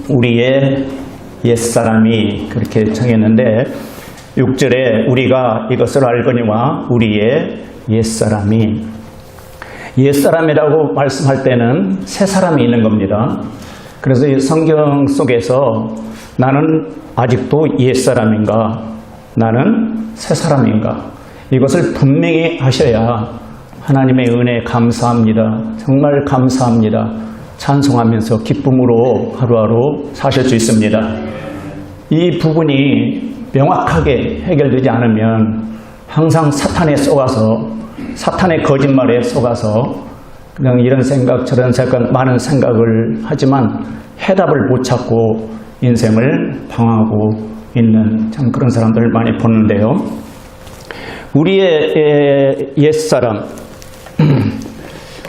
우리의 옛사람이 그렇게 정했는데 6절에 우리가 이것을 알거니와 우리의 옛사람이라고 말씀할 때는 새 사람이 있는 겁니다. 그래서 이 성경 속에서 나는 아직도 옛사람인가, 나는 새 사람인가, 이것을 분명히 하셔야 하나님의 은혜에 감사합니다, 정말 감사합니다, 찬송하면서 기쁨으로 하루하루 사실 수 있습니다. 이 부분이 명확하게 해결되지 않으면 항상 사탄에 속아서, 사탄의 거짓말에 속아서 그냥 이런 생각 저런 생각 많은 생각을 하지만 해답을 못 찾고 인생을 방황하고 있는 참 그런 사람들을 많이 보는데요. 우리의 옛사람,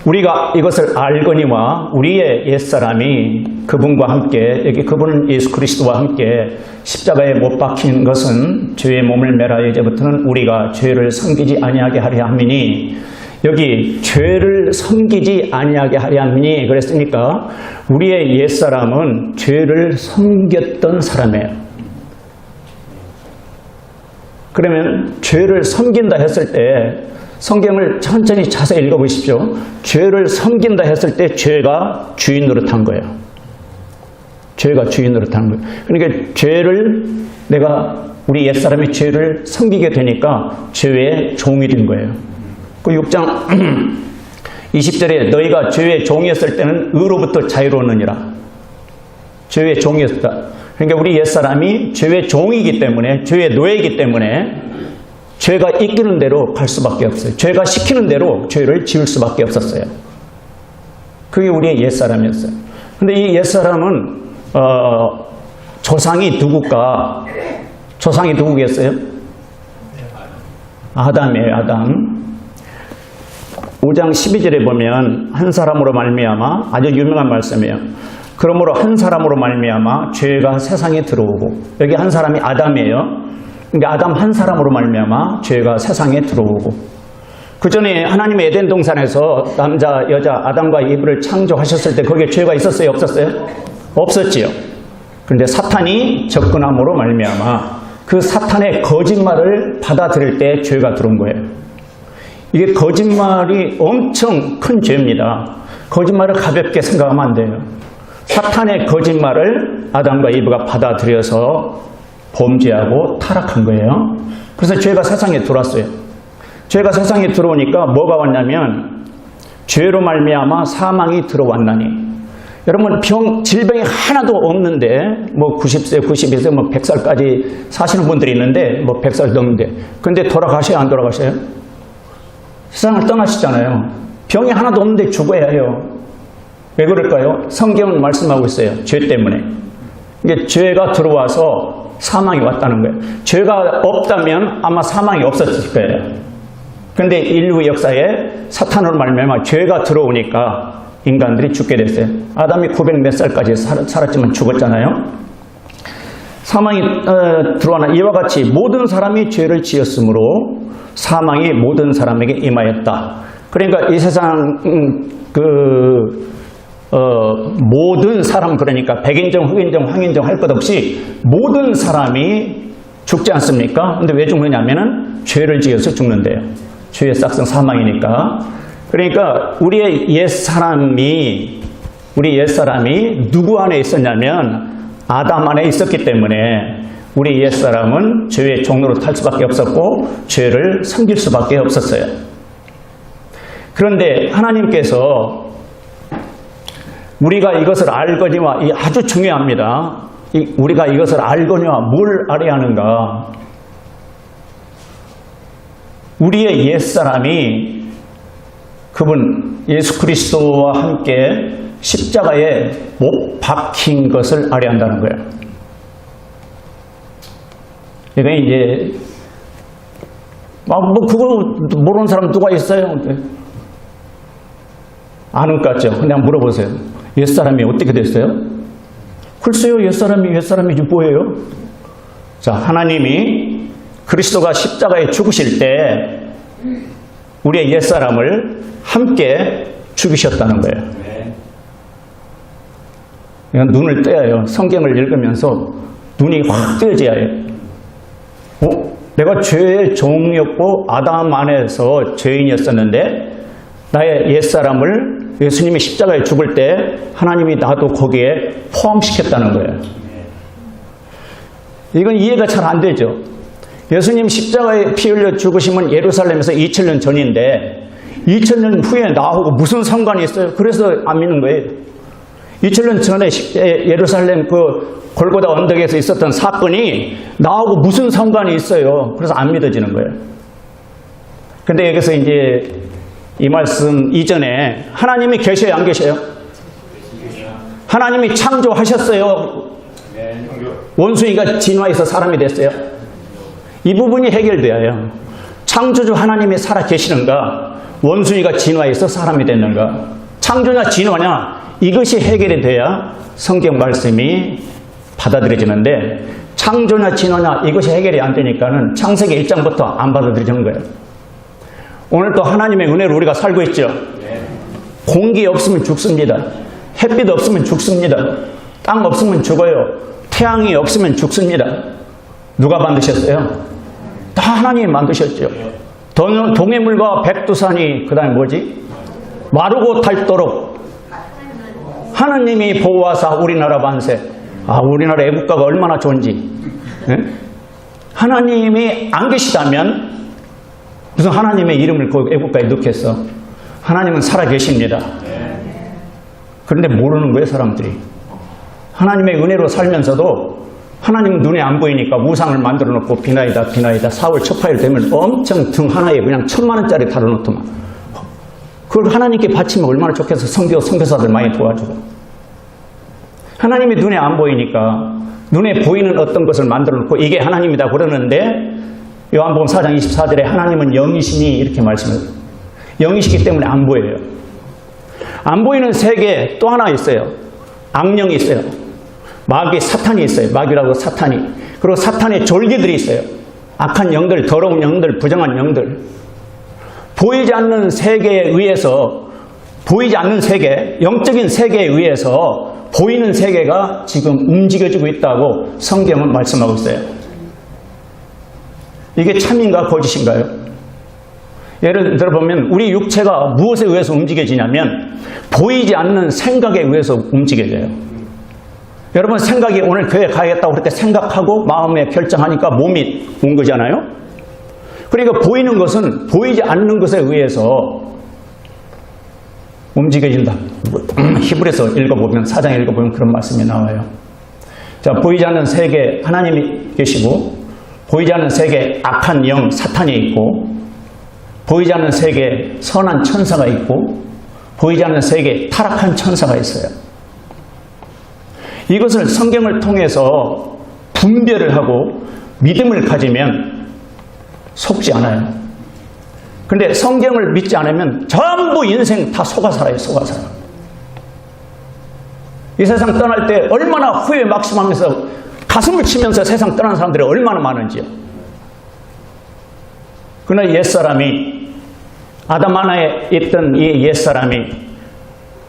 우리가 이것을 알거니와 우리의 옛사람이 그분과 함께, 여기 그분은 예수 그리스도와 함께 십자가에 못 박힌 것은 죄의 몸을 매라 이제부터는 우리가 죄를 섬기지 아니하게 하려 함이니, 여기 죄를 섬기지 아니하게 하려 함이니 그랬으니까 우리의 옛사람은 죄를 섬겼던 사람이에요. 그러면 죄를 섬긴다 했을 때 성경을 천천히 자세히 읽어보십시오. 죄를 섬긴다 했을 때 죄가 주인 노릇한 거예요. 죄가 주인 노릇한 거예요. 그러니까 죄를, 우리 옛사람이 죄를 섬기게 되니까 죄의 종이 된 거예요. 그 6장 20절에 너희가 죄의 종이었을 때는 의로부터 자유로웠느니라. 죄의 종이었다. 그러니까 우리 옛사람이 죄의 종이기 때문에, 죄의 노예이기 때문에 죄가 이끄는 대로 갈 수밖에 없어요. 죄가 시키는 대로 죄를 지을 수밖에 없었어요. 그게 우리의 옛사람이었어요. 근데 이 옛사람은 조상이 누굴까? 조상이 누구겠어요? 아담이에요. 아담. 5장 12절에 보면 한 사람으로 말미암아, 아주 유명한 말씀이에요. 그러므로 한 사람으로 말미암아 죄가 세상에 들어오고, 여기 한 사람이 아담이에요. 그러니까 아담 한 사람으로 말미암아 죄가 세상에 들어오고, 그 전에 하나님의 에덴 동산에서 남자 여자 아담과 이브를 창조하셨을 때 거기에 죄가 있었어요? 없었어요? 없었지요. 그런데 사탄이 접근함으로 말미암아 그 사탄의 거짓말을 받아들일 때 죄가 들어온 거예요. 이게 거짓말이 엄청 큰 죄입니다. 거짓말을 가볍게 생각하면 안 돼요. 사탄의 거짓말을 아담과 이브가 받아들여서 범죄하고 타락한 거예요. 그래서 죄가 세상에 들어왔어요. 죄가 세상에 들어오니까 뭐가 왔냐면 죄로 말미암아 사망이 들어왔나니. 여러분, 질병이 하나도 없는데 뭐 90세, 92세, 뭐 100살까지 사시는 분들이 있는데 뭐 100살 넘는데, 근데 돌아가셔요? 안 돌아가셔요? 세상을 떠나시잖아요. 병이 하나도 없는데 죽어야 해요. 왜 그럴까요? 성경은 말씀하고 있어요. 죄 때문에. 이게 죄가 들어와서 사망이 왔다는 거예요. 죄가 없다면 아마 사망이 없었을 거예요. 그런데 인류 역사에 사탄으로 말미암아 죄가 들어오니까 인간들이 죽게 됐어요. 아담이 900 몇 살까지 살았지만 죽었잖아요. 사망이 들어와나 이와 같이 모든 사람이 죄를 지었으므로 사망이 모든 사람에게 임하였다. 그러니까 이 세상 모든 사람, 그러니까 백인종, 흑인종, 황인종 할 것 없이 모든 사람이 죽지 않습니까? 근데 왜 죽느냐면은 죄를 지어서 죽는데요. 죄의 싹성 사망이니까. 그러니까 우리 옛사람이 누구 안에 있었냐면 아담 안에 있었기 때문에 우리 옛사람은 죄의 종로로 탈 수밖에 없었고 죄를 섬길 수밖에 없었어요. 그런데 하나님께서 우리가 이것을 알거니와, 이 아주 중요합니다. 우리가 이것을 알거니와 뭘 알아야 하는가? 우리의 옛사람이 그분 예수 그리스도와 함께 십자가에 못 박힌 것을 알아야 한다는 거예요. 그러니까 이제 그거 모르는 사람 누가 있어요? 아는 것 같죠? 그냥 물어보세요. 옛사람이 어떻게 됐어요? 글쎄요, 옛사람이 뭐예요? 자, 하나님이 그리스도가 십자가에 죽으실 때 우리의 옛사람을 함께 죽이셨다는 거예요. 눈을 떼어요. 성경을 읽으면서 눈이 확 뜨여져야 해요. 내가 죄의 종이었고 아담 안에서 죄인이었었는데 나의 옛사람을 예수님이 십자가에 죽을 때 하나님이 나도 거기에 포함시켰다는 거예요. 이건 이해가 잘 안 되죠. 예수님 십자가에 피 흘려 죽으심은 예루살렘에서 2000년 전인데 2000년 후에 나하고 무슨 상관이 있어요? 그래서 안 믿는 거예요. 2000년 전에 예루살렘 그 골고다 언덕에서 있었던 사건이 나하고 무슨 상관이 있어요? 그래서 안 믿어지는 거예요. 근데 여기서 이제 이 말씀 이전에 하나님이 계셔요, 안 계셔요? 하나님이 창조하셨어요? 원숭이가 진화해서 사람이 됐어요? 이 부분이 해결돼야 해요. 창조주 하나님이 살아 계시는가? 원숭이가 진화해서 사람이 됐는가? 창조냐 진화냐? 이것이 해결이 돼야 성경 말씀이 받아들여지는데 창조냐 진화냐 이것이 해결이 안 되니까는 창세기 1장부터 안 받아들여지는 거예요. 오늘도 하나님의 은혜로 우리가 살고 있죠. 공기 없으면 죽습니다. 햇빛 없으면 죽습니다. 땅 없으면 죽어요. 태양이 없으면 죽습니다. 누가 만드셨어요? 다 하나님이 만드셨죠. 동해물과 백두산이 그 다음에 뭐지? 마르고 닳도록 하나님이 보호하사 우리나라 만세. 우리나라 애국가가 얼마나 좋은지. 네? 하나님이 안 계시다면 무슨 하나님의 이름을 그 애국가에 넣겠어? 하나님은 살아계십니다. 그런데 모르는 거예요, 사람들이. 하나님의 은혜로 살면서도 하나님은 눈에 안 보이니까 우상을 만들어 놓고 비나이다 4월 초파일 되면 엄청 등 하나에 그냥 1000만원짜리 달아놓더만. 그걸 하나님께 바치면 얼마나 좋겠어. 선교사들 많이 도와주고. 하나님이 눈에 안 보이니까 눈에 보이는 어떤 것을 만들어 놓고 이게 하나님이다 그러는데 요한복음 4장 24절에 하나님은 영이시니 이렇게 말씀해요. 영이시기 때문에 안 보여요. 안 보이는 세계 또 하나 있어요. 악령이 있어요. 마귀 사탄이 있어요. 마귀라고 사탄이. 그리고 사탄의 졸기들이 있어요. 악한 영들, 더러운 영들, 부정한 영들. 보이지 않는 세계에 의해서 보이지 않는 세계, 영적인 세계에 의해서 보이는 세계가 지금 움직여지고 있다고 성경은 말씀하고 있어요. 이게 참인가 거짓인가요? 예를 들어보면 우리 육체가 무엇에 의해서 움직여지냐면 보이지 않는 생각에 의해서 움직여져요. 여러분 생각이 오늘 교회 가야겠다고 그렇게 생각하고 마음에 결정하니까 몸이 온 거잖아요. 그러니까 보이는 것은 보이지 않는 것에 의해서 움직여진다. 히브리서 읽어보면 4장 읽어보면 그런 말씀이 나와요. 자, 보이지 않는 세계 하나님이 계시고 보이지 않는 세계 악한 영 사탄이 있고 보이지 않는 세계 선한 천사가 있고 보이지 않는 세계 타락한 천사가 있어요. 이것을 성경을 통해서 분별을 하고 믿음을 가지면 속지 않아요. 근데 성경을 믿지 않으면 전부 인생 다 속아 살아요. 속아 살아. 이 세상 떠날 때 얼마나 후회 막심하면서 가슴을 치면서 세상 떠난 사람들이 얼마나 많은지요. 그러나 옛사람이 아담 안에 있던 이 옛사람이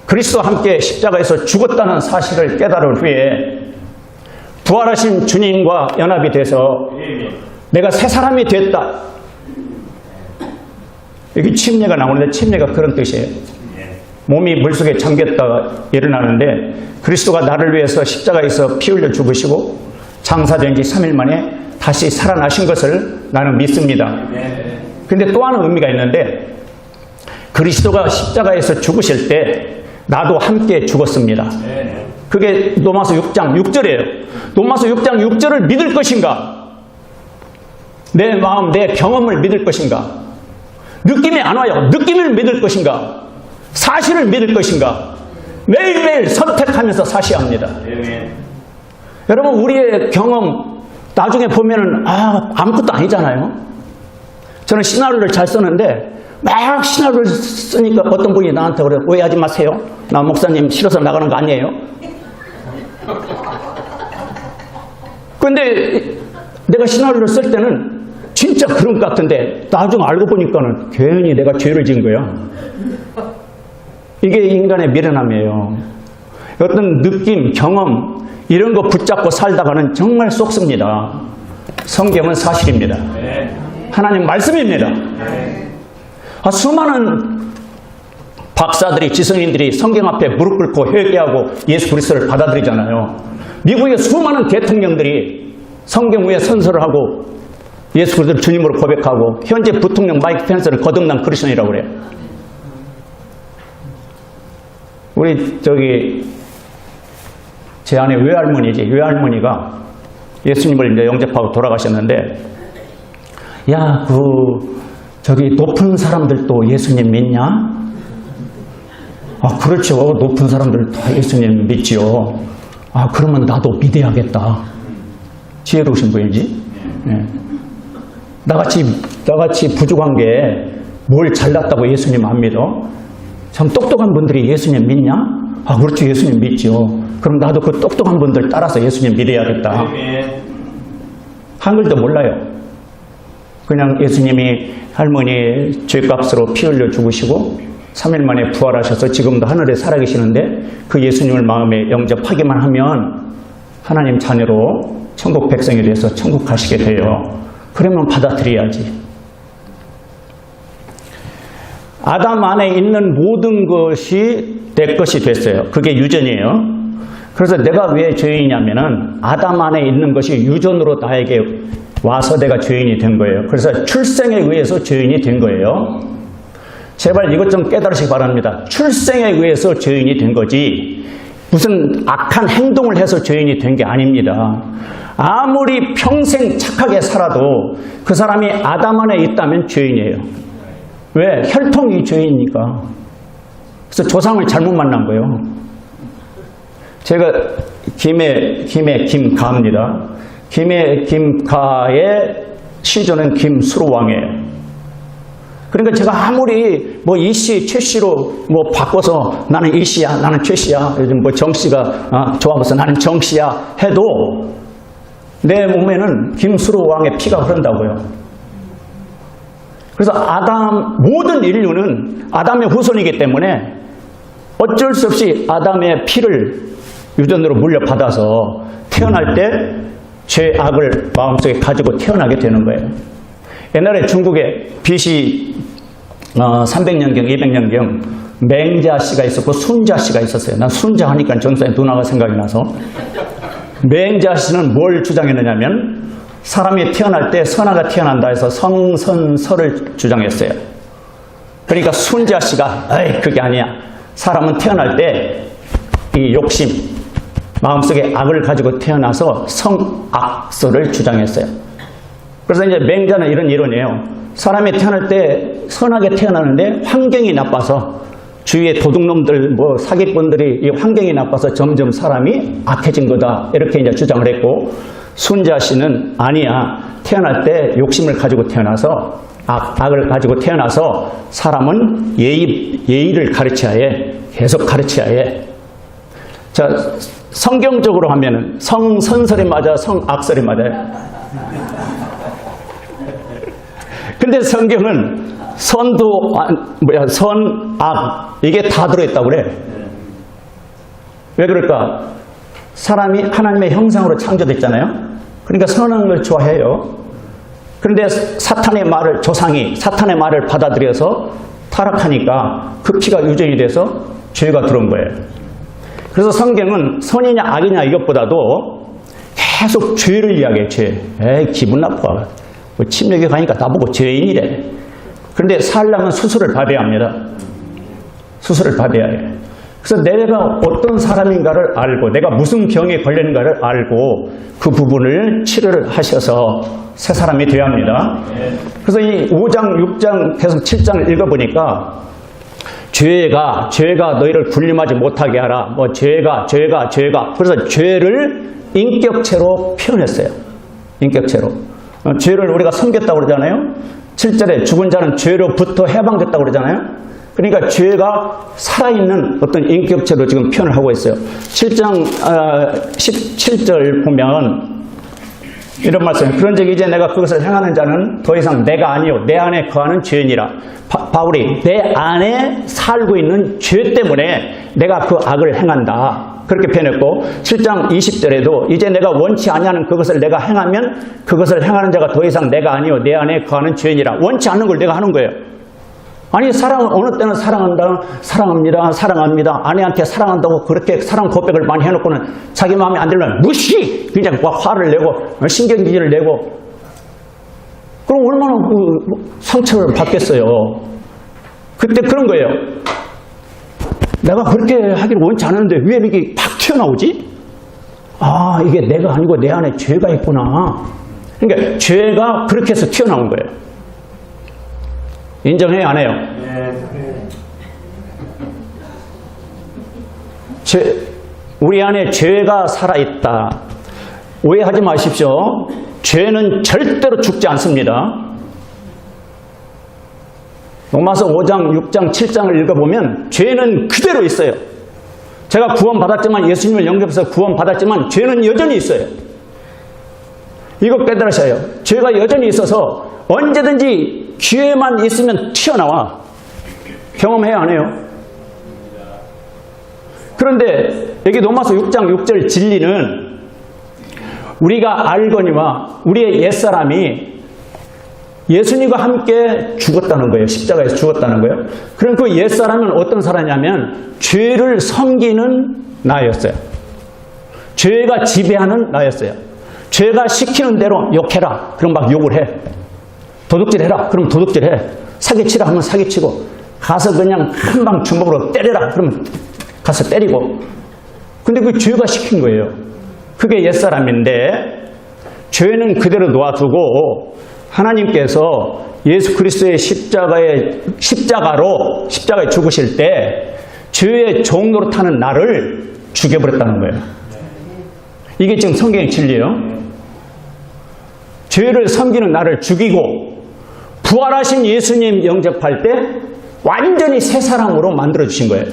그리스도와 함께 십자가에서 죽었다는 사실을 깨달은 후에 부활하신 주님과 연합이 돼서 내가 새 사람이 됐다. 여기 침례가 나오는데 침례가 그런 뜻이에요. 몸이 물속에 잠겼다가 일어나는데 그리스도가 나를 위해서 십자가에서 피 흘려 죽으시고 장사된 지 3일 만에 다시 살아나신 것을 나는 믿습니다. 근데 또 하나 의미가 있는데 그리스도가 십자가에서 죽으실 때 나도 함께 죽었습니다. 그게 로마서 6장 6절이에요. 로마서 6장 6절을 믿을 것인가? 내 마음, 내 경험을 믿을 것인가? 느낌이 안 와요. 느낌을 믿을 것인가? 사실을 믿을 것인가? 매일매일 선택하면서 사셔야 합니다. 여러분 우리의 경험 나중에 보면은 아무것도 아니잖아요. 저는 시나리오를 잘 쓰는데 막 시나리오를 쓰니까 어떤 분이 나한테 그래요. 오해하지 마세요. 나 목사님 싫어서 나가는 거 아니에요. 근데 내가 시나리오를 쓸 때는 진짜 그런 것 같은데 나중에 알고 보니까는 괜히 내가 죄를 지은 거야. 이게 인간의 미련함이에요. 어떤 느낌, 경험 이런 거 붙잡고 살다가는 정말 쏙습니다. 성경은 사실입니다. 하나님 말씀입니다. 수많은 박사들이, 지성인들이 성경 앞에 무릎 꿇고 회개하고 예수 그리스도를 받아들이잖아요. 미국의 수많은 대통령들이 성경 위에 선서를 하고 예수 그리스도를 주님으로 고백하고 현재 부통령 마이크 펜스는 거듭난 크리스천이라고 그래요. 우리 제 아내 외할머니가 예수님을 이제 영접하고 돌아가셨는데, 야, 높은 사람들도 예수님 믿냐? 아, 그렇죠. 높은 사람들 다 예수님 믿지요. 아, 그러면 나도 믿어야겠다. 지혜로우신 분이지? 네. 나같이 부족한 게 뭘 잘났다고 예수님 안 믿어? 참 똑똑한 분들이 예수님 믿냐? 아, 그렇죠. 예수님 믿지요. 그럼 나도 그 똑똑한 분들 따라서 예수님 믿어야겠다. 한글도 몰라요. 그냥 예수님이 할머니 죄값으로 피 흘려 죽으시고 3일 만에 부활하셔서 지금도 하늘에 살아계시는데 그 예수님을 마음에 영접하기만 하면 하나님 자녀로 천국 백성이 돼서 천국 가시게 돼요. 그러면 받아들여야지. 아담 안에 있는 모든 것이 내 것이 됐어요. 그게 유전이에요. 그래서 내가 왜 죄인이냐면은 아담 안에 있는 것이 유전으로 나에게 와서 내가 죄인이 된 거예요. 그래서 출생에 의해서 죄인이 된 거예요. 제발 이것 좀 깨달으시기 바랍니다. 출생에 의해서 죄인이 된 거지 무슨 악한 행동을 해서 죄인이 된 게 아닙니다. 아무리 평생 착하게 살아도 그 사람이 아담 안에 있다면 죄인이에요. 왜? 혈통이 죄인이니까. 그래서 조상을 잘못 만난 거예요. 제가 김해 김가입니다. 김해 김가의 시조는 김수로왕이에요. 그러니까 제가 아무리 뭐 이씨, 최씨로 뭐 바꿔서 나는 이씨야, 나는 최씨야, 요즘 뭐 정씨가 좋아서 나는 정씨야 해도 내 몸에는 김수로왕의 피가 흐른다고요. 그래서 모든 인류는 아담의 후손이기 때문에 어쩔 수 없이 아담의 피를 유전으로 물려받아서 태어날 때 죄악을 마음속에 가지고 태어나게 되는 거예요. 옛날에 중국에 BC 300년경, 200년경 맹자씨가 있었고 순자씨가 있었어요. 난 순자 하니까 전사의 누나가 생각이 나서. 맹자씨는 뭘 주장했느냐면 사람이 태어날 때 선하가 태어난다 해서 성선설을 주장했어요. 그러니까 순자씨가 그게 아니야. 사람은 태어날 때 이 욕심, 마음속에 악을 가지고 태어나서 성악설을 주장했어요. 그래서 이제 맹자는 이런 이론이에요. 사람이 태어날 때 선하게 태어나는데 환경이 나빠서 주위의 도둑놈들, 사기꾼들이 이 환경이 나빠서 점점 사람이 악해진 거다. 이렇게 이제 주장을 했고, 순자 씨는 아니야. 태어날 때 욕심을 가지고 태어나서 악을 가지고 태어나서 사람은 예의를 가르쳐야 해. 계속 가르쳐야 해. 자, 성경적으로 하면은 성선설이 맞아, 성악설이 맞아요. 근데 성경은 선악 이게 다 들어있다고 그래. 왜 그럴까? 사람이 하나님의 형상으로 창조됐잖아요. 그러니까 선한 걸 좋아해요. 그런데 조상이 사탄의 말을 받아들여서 타락하니까 그 피가 유전이 돼서 죄가 들어온 거예요. 그래서 성경은 선이냐 악이냐 이것보다도 계속 죄를 이야기해. 죄. 기분 나빠. 침례교 가니까 나보고 죄인이래. 그런데 살려면 수술을 받아야 합니다. 수술을 받아야 해. 그래서 내가 어떤 사람인가를 알고 내가 무슨 병에 걸렸는가를 알고 그 부분을 치료를 하셔서 새 사람이 되어야 합니다. 그래서 이 5장, 6장, 계속 7장을 읽어보니까 죄가 너희를 군림하지 못하게 하라. 죄가. 그래서 죄를 인격체로 표현했어요. 인격체로. 죄를 우리가 섬겼다고 그러잖아요. 7절에 죽은 자는 죄로부터 해방됐다고 그러잖아요. 그러니까 죄가 살아있는 어떤 인격체로 지금 표현을 하고 있어요. 7장 17절 보면 이런 말씀. 그런즉 이제 내가 그것을 행하는 자는 더 이상 내가 아니요 내 안에 거하는 죄인이라. 바울이 내 안에 살고 있는 죄 때문에 내가 그 악을 행한다. 그렇게 표현했고 7장 20절에도 이제 내가 원치 아니하는 그것을 내가 행하면 그것을 행하는 자가 더 이상 내가 아니요 내 안에 거하는 죄인이라. 원치 않는 걸 내가 하는 거예요. 아니 어느 때는 사랑합니다 사랑합니다 아내한테 사랑한다고 그렇게 사랑 고백을 많이 해놓고는 자기 마음에 안 들면 무시 그냥 막 화를 내고 신경질을 내고 그럼 얼마나 상처를 받겠어요. 그때 그런 거예요. 내가 그렇게 하기를 원치 않았는데 왜 이렇게 팍 튀어나오지? 아, 이게 내가 아니고 내 안에 죄가 있구나. 그러니까 죄가 그렇게 해서 튀어나온 거예요. 인정해요, 안 해요? 우리 안에 죄가 살아있다. 오해하지 마십시오. 죄는 절대로 죽지 않습니다. 로마서 5장, 6장, 7장을 읽어보면 죄는 그대로 있어요. 제가 구원받았지만 예수님을 영접해서 구원받았지만 죄는 여전히 있어요. 이거 깨달으셔요. 죄가 여전히 있어서 언제든지 기회만 있으면 튀어나와. 경험해야 안 해요? 그런데 여기 로마서 6장 6절 진리는 우리가 알거니와 우리의 옛사람이 예수님과 함께 죽었다는 거예요. 십자가에서 죽었다는 거예요. 그럼 그 옛사람은 어떤 사람이냐면 죄를 섬기는 나였어요. 죄가 지배하는 나였어요. 죄가 시키는 대로 욕해라. 그럼 막 욕을 해. 도둑질해라. 그럼 도둑질해. 사기치라 하면 사기치고 가서 그냥 한 방 주먹으로 때려라. 그럼 가서 때리고. 근데 그 죄가 시킨 거예요. 그게 옛사람인데 죄는 그대로 놓아두고 하나님께서 예수 그리스도의 십자가에 죽으실 때 죄의 종 노릇하는 나를 죽여버렸다는 거예요. 이게 지금 성경의 진리예요. 죄를 섬기는 나를 죽이고 부활하신 예수님 영접할 때 완전히 새 사람으로 만들어주신 거예요.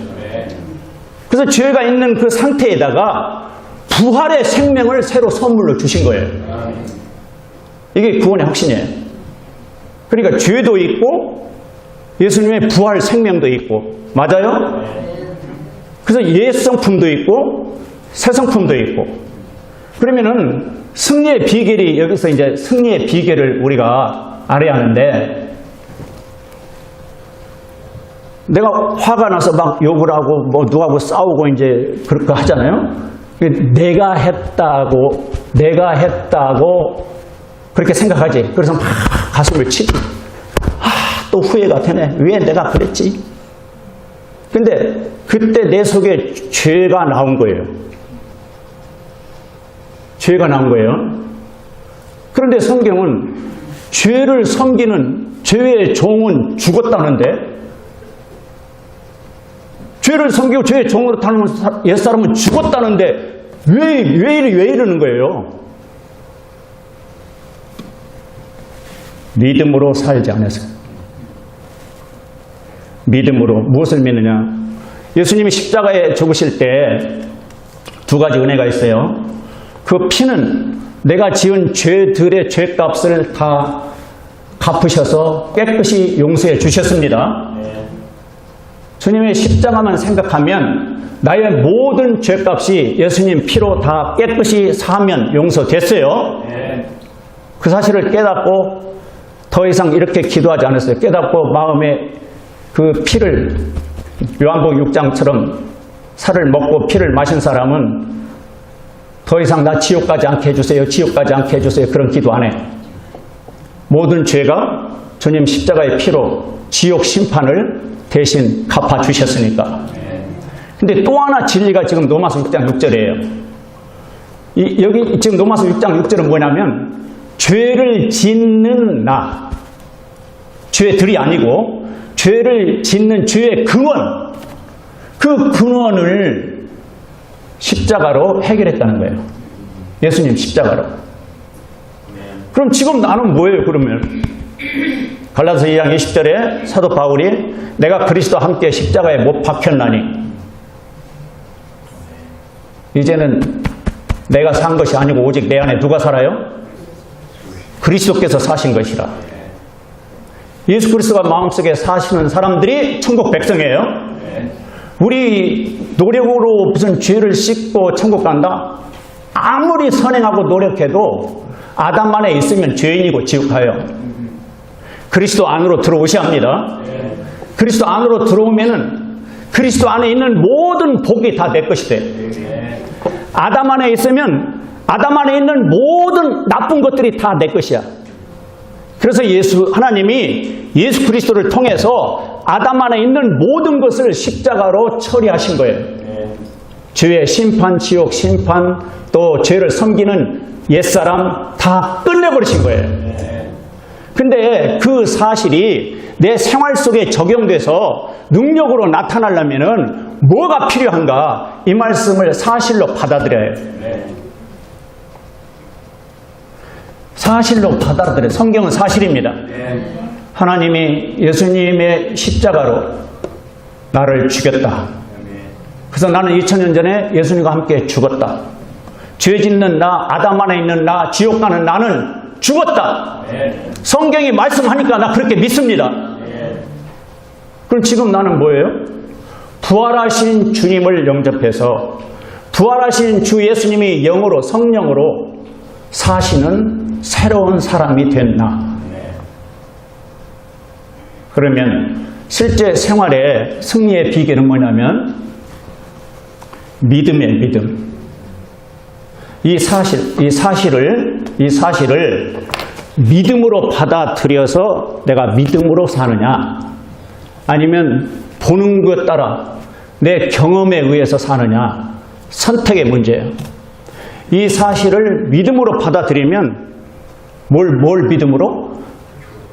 그래서 죄가 있는 그 상태에다가 부활의 생명을 새로 선물로 주신 거예요. 이게 구원의 확신이에요. 그러니까 죄도 있고 예수님의 부활 생명도 있고 맞아요? 그래서 옛 성품도 있고 새 성품도 있고 그러면은 승리의 비결이 여기서 이제 승리의 비결을 우리가 알아야 하는데 내가 화가 나서 막 욕을 하고 뭐 누구하고 싸우고 이제 그렇게 하잖아요. 내가 했다고 그렇게 생각하지. 그래서 막 가슴을 치지. 또 후회가 되네. 왜 내가 그랬지? 근데 그때 내 속에 죄가 나온 거예요. 죄가 나온 거예요. 그런데 성경은 죄를 섬기는 죄의 종은 죽었다는데 죄를 섬기고 죄의 종으로 타는 옛사람은 죽었다는데 왜 이러는 거예요? 믿음으로 살지 않아서. 믿음으로 무엇을 믿느냐? 예수님이 십자가에 죽으실 때 두 가지 은혜가 있어요. 그 피는 내가 지은 죄들의 죄값을 다 갚으셔서 깨끗이 용서해 주셨습니다. 주님의 십자가만 생각하면 나의 모든 죄값이 예수님 피로 다 깨끗이 사하면 용서됐어요. 그 사실을 깨닫고 더 이상 이렇게 기도하지 않았어요. 깨닫고 마음에 그 피를 요한복음 6장처럼 살을 먹고 피를 마신 사람은 더 이상 나 지옥 가지 않게 해주세요. 지옥 가지 않게 해주세요. 그런 기도 안 해. 모든 죄가 주님 십자가의 피로 지옥 심판을 대신 갚아주셨으니까. 근데 또 하나 진리가 지금 로마서 6장 6절이에요. 여기 지금 로마서 6장 6절은 뭐냐면 죄를 짓는 나, 죄들이 아니고 죄를 짓는 죄의 근원, 그 근원을 십자가로 해결했다는 거예요. 예수님 십자가로. 그럼 지금 나는 뭐예요 그러면? 갈라디아서 2장 20절에 사도 바울이 내가 그리스도와 함께 십자가에 못 박혔나니 이제는 내가 산 것이 아니고 오직 내 안에 누가 살아요? 그리스도께서 사신 것이라. 예수 그리스도가 마음속에 사시는 사람들이 천국 백성이에요. 우리 노력으로 무슨 죄를 씻고 천국 간다? 아무리 선행하고 노력해도 아담 안에 있으면 죄인이고 지옥 가요. 그리스도 안으로 들어오셔야 합니다. 그리스도 안으로 들어오면은 그리스도 안에 있는 모든 복이 다 내 것이 돼. 아담 안에 있으면 아담 안에 있는 모든 나쁜 것들이 다 내 것이야. 그래서 하나님이 예수 그리스도를 통해서 아담 안에 있는 모든 것을 십자가로 처리하신 거예요. 죄의 심판, 지옥 심판, 또 죄를 섬기는 옛사람 다 끝내버리신 거예요. 근데 그 사실이 내 생활 속에 적용돼서 능력으로 나타나려면은 뭐가 필요한가? 이 말씀을 사실로 받아들여요. 사실로 받아들여요. 성경은 사실입니다. 하나님이 예수님의 십자가로 나를 죽였다. 그래서 나는 2000년 전에 예수님과 함께 죽었다. 죄 짓는 나, 아담 안에 있는 나, 지옥 가는 나는 죽었다. 성경이 말씀하니까 나 그렇게 믿습니다. 그럼 지금 나는 뭐예요? 부활하신 주님을 영접해서 부활하신 주 예수님이 영으로 성령으로 사시는 새로운 사람이 됐나? 그러면 실제 생활의 승리의 비결은 뭐냐면 믿음이에요. 믿음. 이 사실을 믿음으로 받아들여서 내가 믿음으로 사느냐, 아니면 보는 것 따라 내 경험에 의해서 사느냐, 선택의 문제예요. 이 사실을 믿음으로 받아들이면 뭘 믿음으로?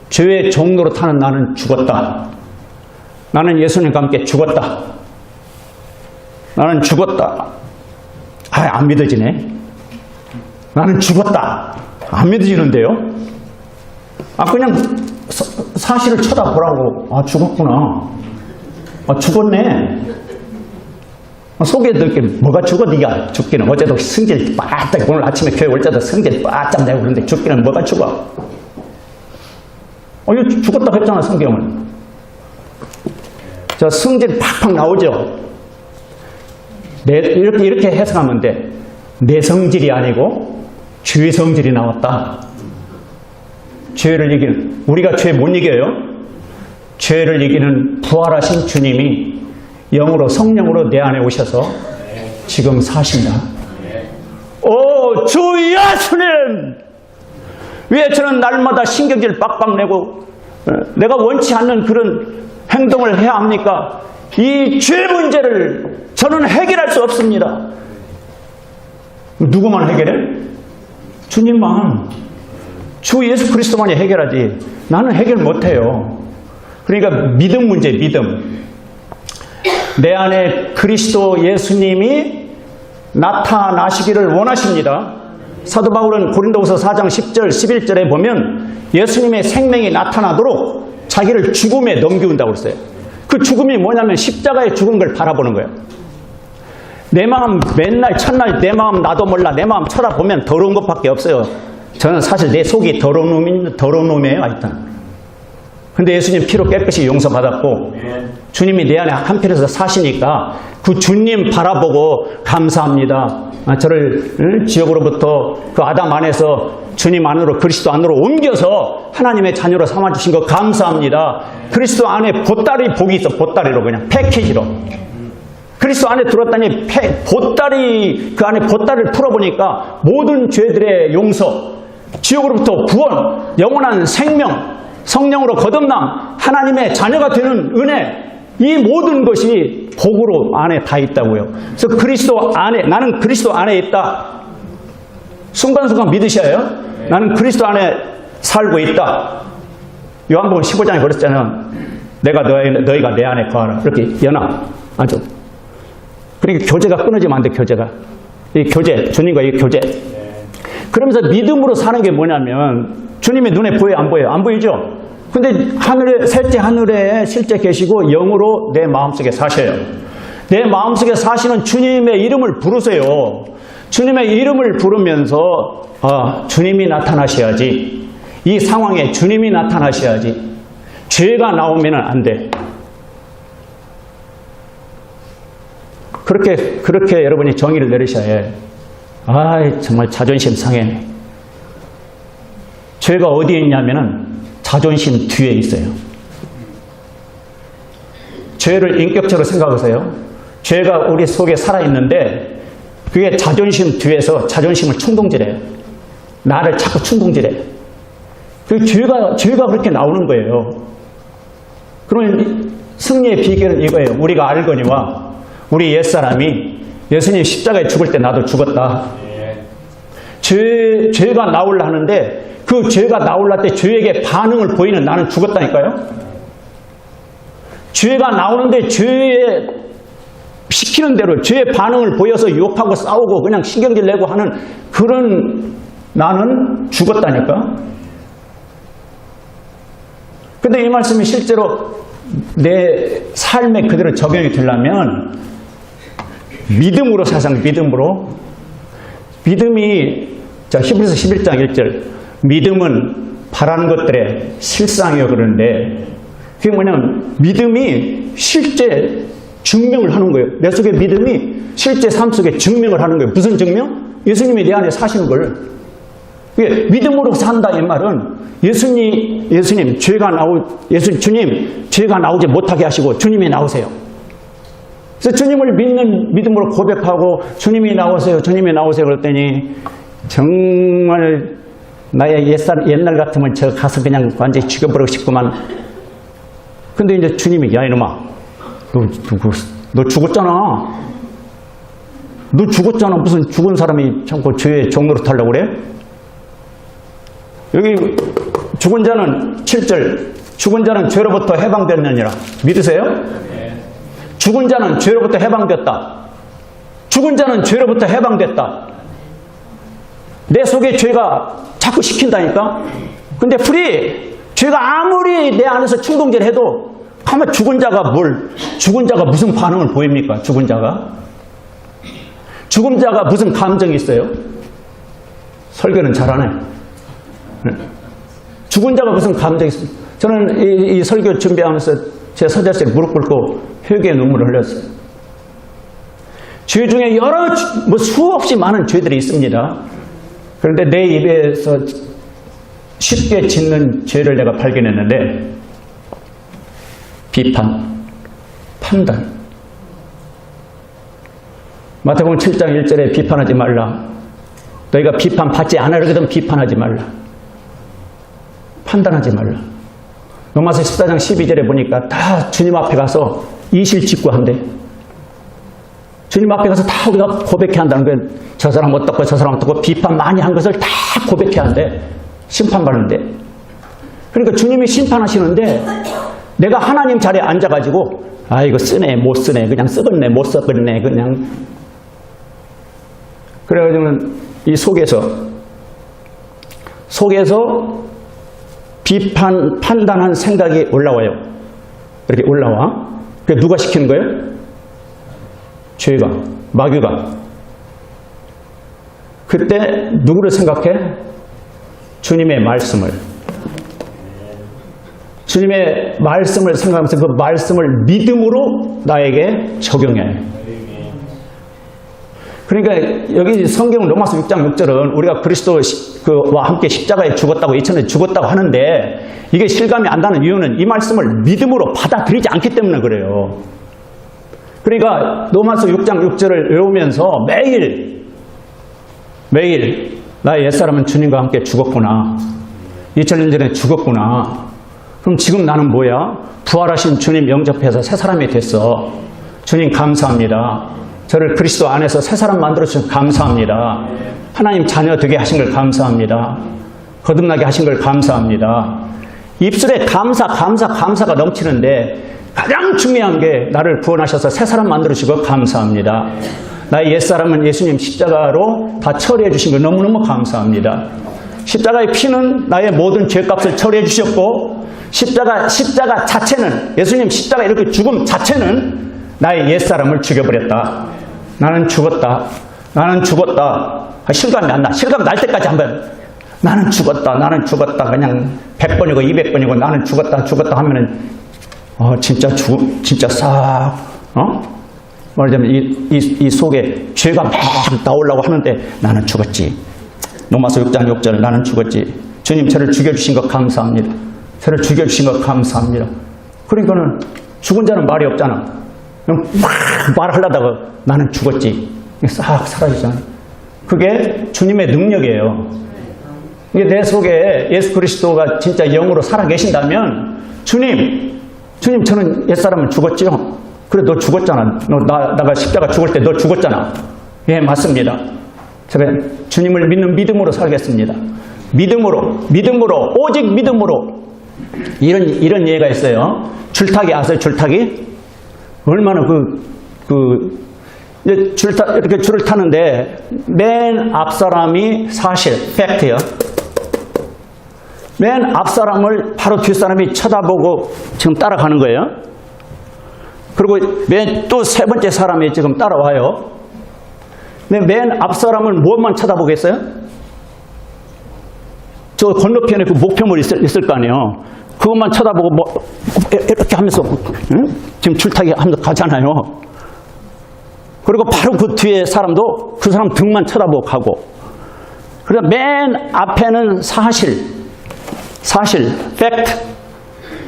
죄의 종로로 타는 나는 죽었다. 나는 예수님과 함께 죽었다. 나는 죽었다. 안 믿어지네. 나는 죽었다. 안 믿어지는데요? 그냥 사실을 쳐다보라고. 죽었구나. 죽었네. 속에 들게 뭐가 죽어? 네가 죽기는. 어제도 승질 빠딱, 오늘 아침에 교회 올 때도 승질 빠짝 내고 그러는데 죽기는 뭐가 죽어? 이거 죽었다고 했잖아, 성경은. 저 승질 팍팍 나오죠? 이렇게 해석하면 돼. 내 성질이 아니고 죄의 성질이 나왔다. 죄를 이기는, 우리가 죄 못 이겨요? 죄를 이기는 부활하신 주님이 영으로 성령으로 내 안에 오셔서 지금 사신다. 오, 주 예수님! 왜 저는 날마다 신경질 빡빡 내고 내가 원치 않는 그런 행동을 해야 합니까? 이 죄 문제를 저는 해결할 수 없습니다. 누구만 해결해? 주님만. 주 예수 그리스도만이 해결하지. 나는 해결 못해요. 그러니까 믿음 문제, 믿음. 내 안에 그리스도 예수님이 나타나시기를 원하십니다. 사도 바울은 고린도후서 4장 10절 11절에 보면 예수님의 생명이 나타나도록 자기를 죽음에 넘기운다고 그랬어요. 그 죽음이 뭐냐면 십자가의 죽은 걸 바라보는 거예요. 내 마음 맨날 첫날 내 마음 나도 몰라 내 마음 쳐다보면 더러운 것밖에 없어요. 저는 사실 내 속이 더러운 놈이에요. 하여튼. 근데 예수님 피로 깨끗이 용서받았고 주님이 내 안에 한편에서 사시니까 그 주님 바라보고 감사합니다. 저를 지옥으로부터 그 아담 안에서 주님 안으로 그리스도 안으로 옮겨서 하나님의 자녀로 삼아주신 거 감사합니다. 그리스도 안에 보따리 복이 있어. 보따리로 그냥 패키지로. 그리스도 안에 들어왔더니 보따리, 그 안에 보따리를 풀어보니까 모든 죄들의 용서, 지옥으로부터 구원, 영원한 생명, 성령으로 거듭남, 하나님의 자녀가 되는 은혜, 이 모든 것이 복으로 안에 다 있다고요. 그래서 그리스도 안에, 나는 그리스도 안에 있다. 순간순간 믿으셔요. 나는 그리스도 안에 살고 있다. 요한복음 15장에 그랬잖아요. 내가 너희가 내 안에 거하라. 이렇게 연합. 아주. 그러니까 교제가 끊어지면 안 돼, 교제가. 이 교제, 주님과 이 교제. 그러면서 믿음으로 사는 게 뭐냐면 주님의 눈에 보여요? 안 보여요? 안 보이죠? 근데 하늘에, 셋째 하늘에 실제 계시고 영으로 내 마음속에 사셔요. 내 마음속에 사시는 주님의 이름을 부르세요. 주님의 이름을 부르면서 주님이 나타나셔야지. 이 상황에 주님이 나타나셔야지. 죄가 나오면 안 돼. 그렇게 여러분이 정의를 내리셔야 해. 정말 자존심 상해. 죄가 어디에 있냐면은 자존심 뒤에 있어요. 죄를 인격적으로 생각하세요. 죄가 우리 속에 살아있는데 그게 자존심 뒤에서 자존심을 충동질해요. 나를 자꾸 충동질해. 그 죄가 그렇게 나오는 거예요. 그러면 승리의 비결은 이거예요. 우리가 알거니와 우리 옛사람이 예수님 십자가에 죽을 때 나도 죽었다. 죄가 나오려 하는데 그 죄가 나오려 때 죄에게 반응을 보이는 나는 죽었다니까요. 죄가 나오는데 죄에 시키는 대로 죄의 반응을 보여서 욕하고 싸우고 그냥 신경질 내고 하는 그런 나는 죽었다니까. 근데 이 말씀이 실제로 내 삶에 그대로 적용이 되려면 믿음으로 사상 믿음으로 믿음이 히브리서 11장 1절 믿음은 바라는 것들의 실상이요 그러는데 그게 뭐냐면 믿음이 실제 증명을 하는 거예요. 내 속에 믿음이 실제 삶 속에 증명을 하는 거예요. 무슨 증명? 예수님이 내 안에 사시는 걸. 그게 믿음으로 산다 이 말은 주님 죄가 나오지 못하게 하시고 주님이 나오세요. 그래서 주님을 믿는 믿음으로 고백하고 주님이 나오세요. 주님이 나오세요. 그랬더니 정말 나의 옛날 같으면 저 가서 그냥 완전히 죽여버리고 싶구만. 근데 이제 주님이 야 이놈아 너 죽었잖아. 너 죽었잖아. 무슨 죽은 사람이 자꾸 죄의 종로로 타려고 그래? 여기 죽은 자는 7절 죽은 자는 죄로부터 해방됐느니라. 믿으세요? 죽은 자는 죄로부터 해방됐다. 죽은 자는 죄로부터 해방됐다. 내 속에 죄가 자꾸 시킨다니까. 근데 죄가 아무리 내 안에서 충동질 해도 가만 죽은 자가 무슨 반응을 보입니까? 죽은 자가 무슨 감정이 있어요? 설교는 잘하네. 죽은 자가 무슨 감정이 있어요? 저는 이 설교 준비하면서 제 서자실에 무릎 꿇고 회개의 눈물을 흘렸어요. 죄 중에 수없이 많은 죄들이 있습니다. 그런데 내 입에서 쉽게 짓는 죄를 내가 발견했는데 비판, 판단. 마태복음 7장 1절에 비판하지 말라. 너희가 비판받지 않으려거든 비판하지 말라. 판단하지 말라. 로마서 14장 12절에 보니까 다 주님 앞에 가서 이실직고한대. 주님 앞에 가서 다 우리가 고백해야 한다는 거예요. 저 사람 어떻고 저 사람 어떻고 비판 많이 한 것을 다 고백해야 한대. 심판받는데. 그러니까 주님이 심판하시는데 내가 하나님 자리에 앉아가지고 이거 쓰네 못 쓰네 그냥 쓰겠네 못 써버리네 그냥. 그래가지고 이 속에서 비판 판단한 생각이 올라와요. 이렇게 올라와. 그게 누가 시키는 거예요? 죄가, 마귀가. 그때 누구를 생각해? 주님의 말씀을 생각하면서 그 말씀을 믿음으로 나에게 적용해야 해요. 그러니까 여기 성경 로마서 6장 6절은 우리가 그리스도와 함께 십자가에 죽었다고 2000에 죽었다고 하는데 이게 실감이 안 나는 이유는 이 말씀을 믿음으로 받아들이지 않기 때문에 그래요. 그러니까 로마서 6장 6절을 외우면서 매일 나의 옛사람은 주님과 함께 죽었구나. 2000년 전에 죽었구나. 그럼 지금 나는 뭐야? 부활하신 주님 영접해서 새 사람이 됐어. 주님 감사합니다. 저를 그리스도 안에서 새 사람 만들어주셔서 감사합니다. 하나님 자녀 되게 하신 걸 감사합니다. 거듭나게 하신 걸 감사합니다. 입술에 감사가 넘치는데 가장 중요한 게 나를 구원하셔서 새 사람 만들어주시고 감사합니다. 나의 옛사람은 예수님 십자가로 다 처리해 주신 걸 너무너무 감사합니다. 십자가의 피는 나의 모든 죄값을 처리해 주셨고 십자가 자체는 예수님 십자가 이렇게 죽음 자체는 나의 옛사람을 죽여버렸다. 나는 죽었다. 실감이 안 나. 실감 날 때까지 한번 나는 죽었다. 그냥 100번이고 200번이고 나는 죽었다 하면은 진짜 싹 말하자면 이 속에 죄가 막 나오려고 하는데 나는 죽었지. 로마서 6장 6절 나는 죽었지. 주님 저를 죽여주신 것 감사합니다. 저를 죽여주신 것 감사합니다. 그러니까는 죽은 자는 말이 없잖아. 막 말하려다가 나는 죽었지. 싹 사라지잖아. 그게 주님의 능력이에요. 이게 내 속에 예수 그리스도가 진짜 영으로 살아계신다면 주님 저는 옛사람은 죽었지요. 그래 너 죽었잖아. 나가 십자가 죽을 때 너 죽었잖아. 예 맞습니다. 제가 주님을 믿는 믿음으로 살겠습니다. 믿음으로 오직 믿음으로. 이런 예가 있어요. 줄타기 아세요? 줄타기? 얼마나 이렇게 줄을 타는데 맨 앞 사람이 사실 팩트예요. 맨 앞 사람을 바로 뒷 사람이 쳐다보고 지금 따라가는 거예요. 그리고 또 세 번째 사람이 지금 따라와요. 근데 맨 앞 사람은 무엇만 쳐다보겠어요? 저 건너편에 그 목표물 있을 거 아니에요. 그것만 쳐다보고 이렇게 하면서 지금 줄타기 하면서 가잖아요. 그리고 바로 그 뒤에 사람도 그 사람 등만 쳐다보고 가고. 그래서 맨 앞에는 사실, 팩트.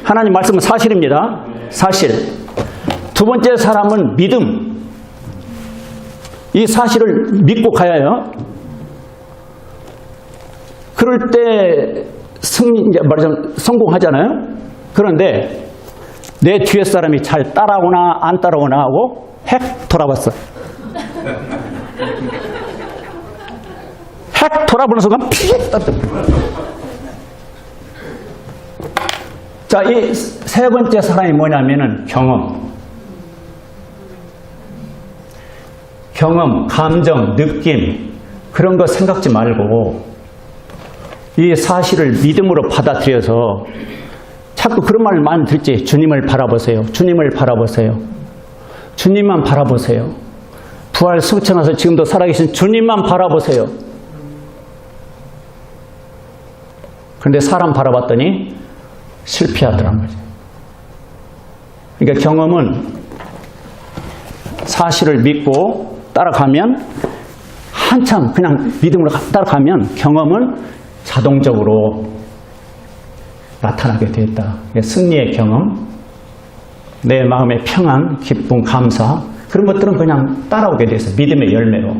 하나님 말씀은 사실입니다. 사실. 두 번째 사람은 믿음. 이 사실을 믿고 가야 해요. 그럴 때 말하자면 성공하잖아요. 그런데 내 뒤에 사람이 잘 따라오나 안 따라오나 하고 핵 돌아봤어. 핵 돌아보는 순간 픽 떨어져. 자, 이 세 번째 사람이 뭐냐면은 경험, 감정, 느낌 그런 거 생각지 말고 이 사실을 믿음으로 받아들여서 자꾸 그런 말 많이 듣지. 주님을 바라보세요. 주님을 바라보세요. 주님만 바라보세요. 부활 승천하서 지금도 살아계신 주님만 바라보세요. 그런데 사람 바라봤더니 실패하더란 거죠. 그러니까 경험은 사실을 믿고 따라가면 한참 그냥 믿음으로 따라가면 경험은 자동적으로 나타나게 되었다. 승리의 경험, 내 마음의 평안, 기쁨, 감사 그런 것들은 그냥 따라오게 돼서 믿음의 열매로.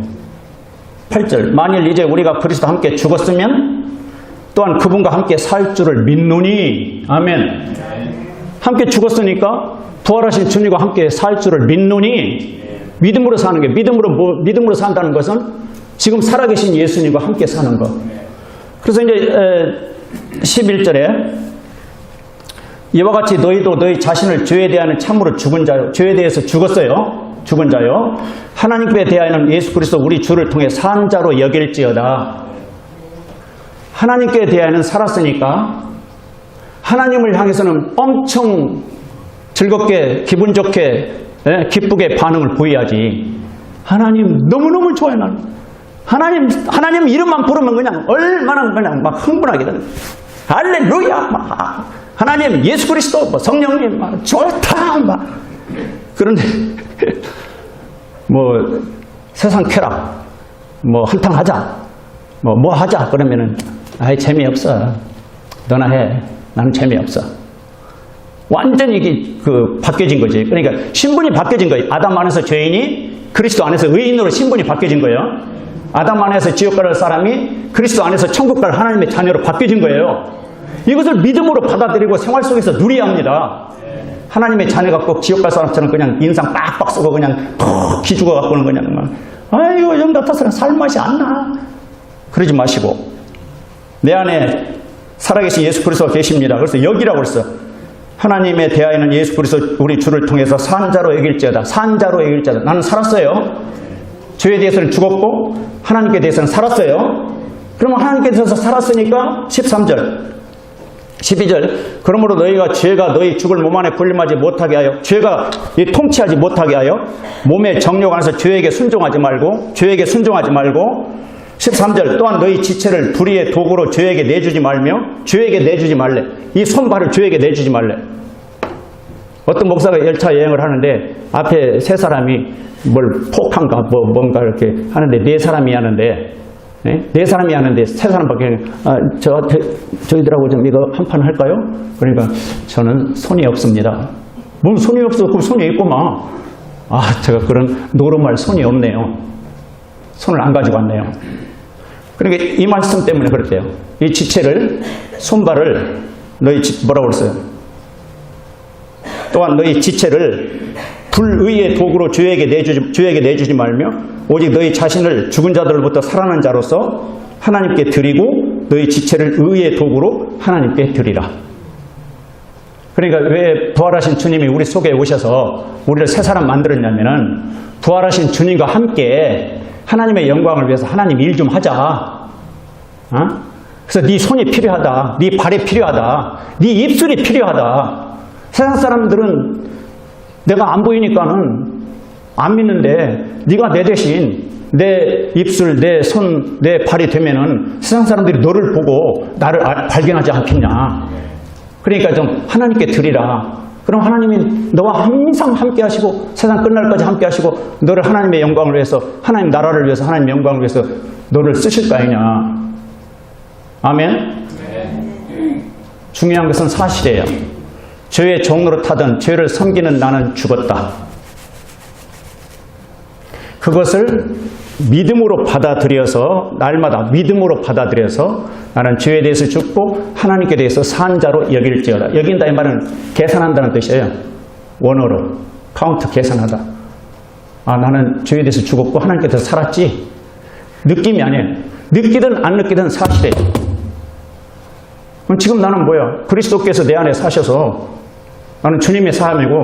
8절 만일 이제 우리가 그리스도와 함께 죽었으면 또한 그분과 함께 살 줄을 믿노니. 아멘. 함께 죽었으니까 부활하신 주님과 함께 살 줄을 믿노니. 믿음으로 사는 게 믿음으로 산다는 것은 지금 살아계신 예수님과 함께 사는 것. 그래서 이제 11절에 이와 같이 너희도 너희 자신을 죄에 대하여는 참으로 죽은 자요. 죄에 대해서 죽었어요. 죽은 자요. 하나님께 대하여는 예수 그리스도 우리 주를 통해 산 자로 여길지어다. 하나님께 대하여는 살았으니까 하나님을 향해서는 엄청 즐겁게 기분 좋게 기쁘게 반응을 보여야지. 하나님 너무너무 좋아요. 나는 하나님 이름만 부르면 그냥 얼마나 그냥 막 흥분하게 되는. 할렐루야 막 하나님 예수 그리스도 성령님 막 좋다 막. 그런데 뭐 세상 쾌락 뭐 한탕 하자 뭐 하자 그러면은 아이 재미없어. 너나 해. 나는 재미없어. 완전히 이게 바뀌어진 거지. 그러니까 신분이 바뀌어진 거예요. 아담 안에서 죄인이 그리스도 안에서 의인으로 신분이 바뀌어진 거예요. 아담 안에서 지옥 갈 사람이 그리스도 안에서 천국 갈 하나님의 자녀로 바뀌어진 거예요. 이것을 믿음으로 받아들이고 생활 속에서 누려야 합니다. 하나님의 자녀가 꼭 지옥 갈 사람처럼 그냥 인상 빡빡 쓰고 그냥 푹 기죽어 갖고는 그냥 아이고 좀 같아서 살맛이 안 나. 그러지 마시고 내 안에 살아계신 예수 그리스도가 계십니다. 그래서 여기라고 했어. 하나님에 대하여는 예수 그리스도 우리 주를 통해서 산자로 여길지어다. 산자로 여길지어다. 나는 살았어요. 죄에 대해서는 죽었고 하나님께 대해서는 살았어요. 그러면 하나님께 대해서 살았으니까 13절 12절 그러므로 너희가 죄가 너희 죽을 몸 안에 군림하지 못하게 하여 죄가 통치하지 못하게 하여 몸의 정욕 안에서 죄에게 순종하지 말고 13절 또한 너희 지체를 불의의 도구로 죄에게 내주지 말며 죄에게 내주지 말래. 이 손발을 죄에게 내주지 말래. 어떤 목사가 열차 여행을 하는데 앞에 세 사람이 뭘 폭한가 뭔가 이렇게 하는데 네 사람이 하는데 네 사람이 하는데 세 사람밖에 저희들하고 좀 이거 한 판 할까요? 그러니까 저는 손이 없습니다. 뭐 손이 없어? 그 손이 있구만. 제가 그런 노름할 손이 없네요. 손을 안 가지고 왔네요. 그러니까 이 말씀 때문에 그랬대요. 이 지체를 손발을 뭐라고 그랬어요? 또한 너희 지체를 불의의 도구로 주에게 내주지 말며 오직 너희 자신을 죽은 자들로부터 살아난 자로서 하나님께 드리고 너희 지체를 의의 도구로 하나님께 드리라. 그러니까 왜 부활하신 주님이 우리 속에 오셔서 우리를 새 사람 만들었냐면은 부활하신 주님과 함께 하나님의 영광을 위해서 하나님 일 좀 하자. 그래서 네 손이 필요하다. 네 발이 필요하다. 네 입술이 필요하다. 세상 사람들은 내가 안 보이니까는 안 믿는데 네가 내 대신 내 입술, 내 손, 내 발이 되면은 세상 사람들이 너를 보고 나를 발견하지 않겠냐. 그러니까 좀 하나님께 드리라. 그럼 하나님이 너와 항상 함께 하시고 세상 끝날까지 함께 하시고 너를 하나님의 영광을 위해서 하나님 나라를 위해서 하나님 영광을 위해서 너를 쓰실 거 아니냐. 아멘? 중요한 것은 사실이에요. 죄의 종로로 타던 죄를 섬기는 나는 죽었다. 그것을 믿음으로 받아들여서 날마다 믿음으로 받아들여서 나는 죄에 대해서 죽고 하나님께 대해서 산 자로 여길지어다. 여긴다 이 말은 계산한다는 뜻이에요. 원어로 카운트 계산하다. 나는 죄에 대해서 죽었고 하나님께 대해서 살았지. 느낌이 아니에요. 느끼든 안 느끼든 사실이에요. 그럼 지금 나는 뭐야? 그리스도께서 내 안에 사셔서 나는 주님의 사람이고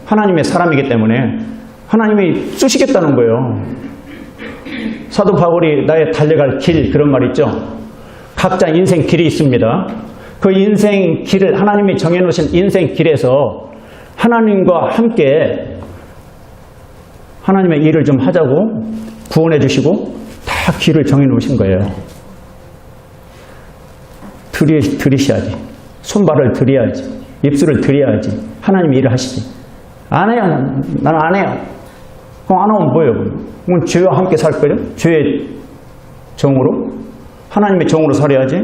하나님의 사람이기 때문에 하나님이 쓰시겠다는 거예요. 사도 바울이 나의 달려갈 길 그런 말 있죠. 각자 인생 길이 있습니다. 그 인생 길을 하나님이 정해놓으신 인생 길에서 하나님과 함께 하나님의 일을 좀 하자고 구원해 주시고 다 길을 정해놓으신 거예요. 들이셔야지. 손발을 들여야지. 입술을 들여야지. 하나님이 일을 하시지. 안 해요. 나는 안 해요. 그럼 안 하면 뭐예요? 그럼 죄와 함께 살 거예요? 죄의 정으로? 하나님의 정으로 살아야지.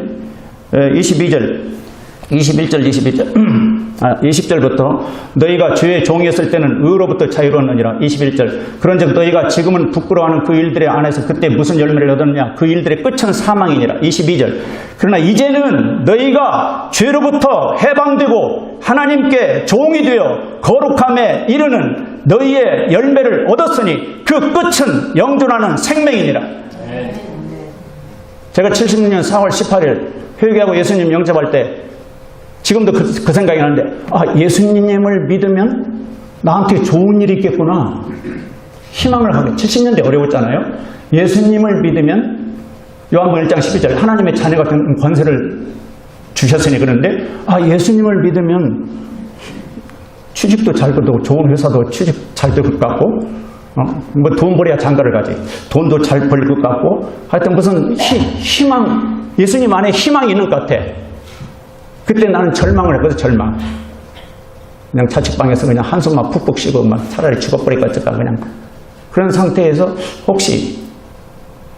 20절부터 너희가 죄의 종이었을 때는 의로부터 자유로웠느니라. 21절 그런즉 너희가 지금은 부끄러워하는 그 일들의 안에서 그때 무슨 열매를 얻었느냐. 그 일들의 끝은 사망이니라. 22절 그러나 이제는 너희가 죄로부터 해방되고 하나님께 종이 되어 거룩함에 이르는 너희의 열매를 얻었으니 그 끝은 영존하는 생명이니라. 제가 76년 4월 18일 회개하고 예수님 영접할 때 지금도 그 생각이 나는데 예수님을 믿으면 나한테 좋은 일이 있겠구나. 희망을 하게. 70년대 어려웠잖아요. 예수님을 믿으면 요한복음 1장 12절 하나님의 자녀 같은 권세를 주셨으니 그런데 예수님을 믿으면 취직도 잘 되고 좋은 회사도 취직 잘 될 것 같고 뭐 돈 벌어야 장가를 가지. 돈도 잘 벌릴 것 같고 하여튼 무슨 희망 예수님 안에 희망이 있는 것 같아. 그때 나는 절망을 했거든. 절망. 그냥 자취방에서 그냥 한숨만 푹푹 쉬고 막 차라리 죽어버릴까 어쩔까 그냥 그런 상태에서 혹시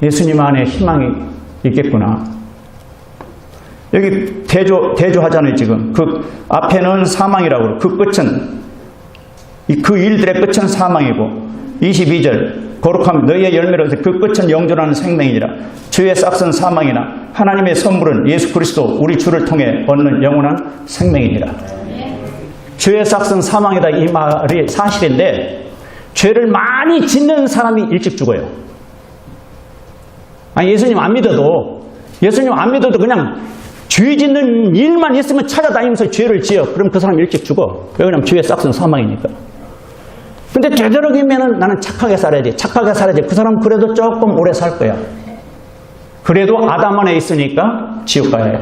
예수님 안에 희망이 있겠구나. 여기 대조하잖아요. 지금 그 앞에는 사망이라고 그 끝은 그 일들의 끝은 사망이고 22절 거룩함 너희의 열매로 그 끝은 영존하는 생명이니라. 죄의 싹은 사망이나 하나님의 선물은 예수 그리스도 우리 주를 통해 얻는 영원한 생명이니라. 죄의 싹은 사망이다 이 말이 사실인데 죄를 많이 짓는 사람이 일찍 죽어요. 예수님 안 믿어도 그냥 죄 짓는 일만 있으면 찾아다니면서 죄를 지어. 그럼 그 사람 일찍 죽어. 왜냐면 죄의 싹은 사망이니까. 근데 되도록이면 나는 착하게 살아야지. 착하게 살아야지. 그 사람은 그래도 조금 오래 살 거야. 그래도 아담 안에 있으니까 지옥 가야 해요.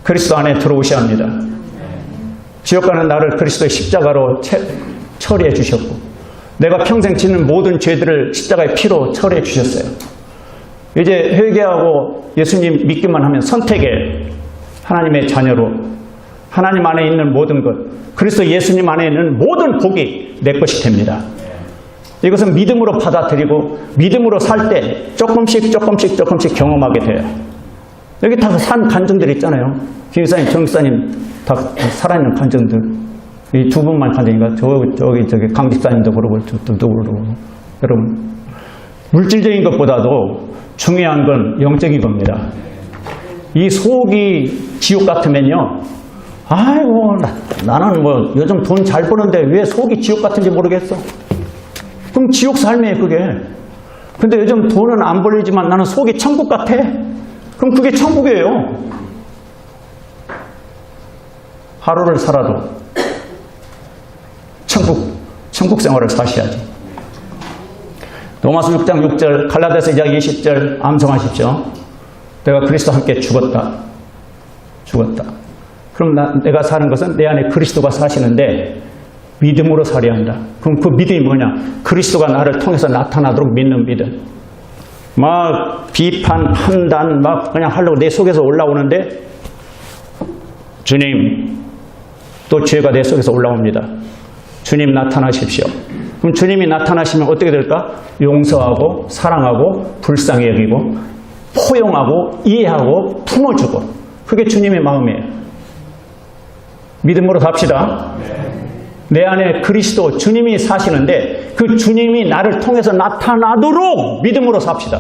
그리스도 안에 들어오셔야 합니다. 지옥 가는 나를 그리스도의 십자가로 처리해 주셨고 내가 평생 짓는 모든 죄들을 십자가의 피로 처리해 주셨어요. 이제 회개하고 예수님 믿기만 하면 선택에 하나님의 자녀로 하나님 안에 있는 모든 것, 그리스도 예수님 안에 있는 모든 복이 내 것이 됩니다. 이것은 믿음으로 받아들이고 믿음으로 살 때 조금씩 경험하게 돼요. 여기 다 산 간증들 있잖아요. 김사님, 정사님 다 살아있는 간증들. 이 두 분만 간증인가? 저기 강 집사님도 그러고 저들도 그러고. 여러분, 물질적인 것보다도 중요한 건 영적인 겁니다. 이 속이 지옥 같으면요, 아이고 나는 뭐 요즘 돈 잘 버는데 왜 속이 지옥 같은지 모르겠어. 그럼 지옥 삶이에요, 그게. 근데 요즘 돈은 안 벌리지만 나는 속이 천국 같아. 그럼 그게 천국이에요. 하루를 살아도 천국 생활을 사셔야지. 로마서 6장 6절, 갈라디아서 2장 20절 암송하십시오. 내가 그리스도와 함께 죽었다. 그럼 내가 사는 것은 내 안에 그리스도가 사시는데 믿음으로 살아야 한다. 그럼 그 믿음이 뭐냐? 그리스도가 나를 통해서 나타나도록 믿는 믿음. 막 비판, 판단 막 그냥 하려고 내 속에서 올라오는데 주님, 또 죄가 내 속에서 올라옵니다. 주님 나타나십시오. 그럼 주님이 나타나시면 어떻게 될까? 용서하고 사랑하고 불쌍히 여기고 포용하고 이해하고 품어주고, 그게 주님의 마음이에요. 믿음으로 삽시다. 내 안에 그리스도 주님이 사시는데 그 주님이 나를 통해서 나타나도록 믿음으로 삽시다.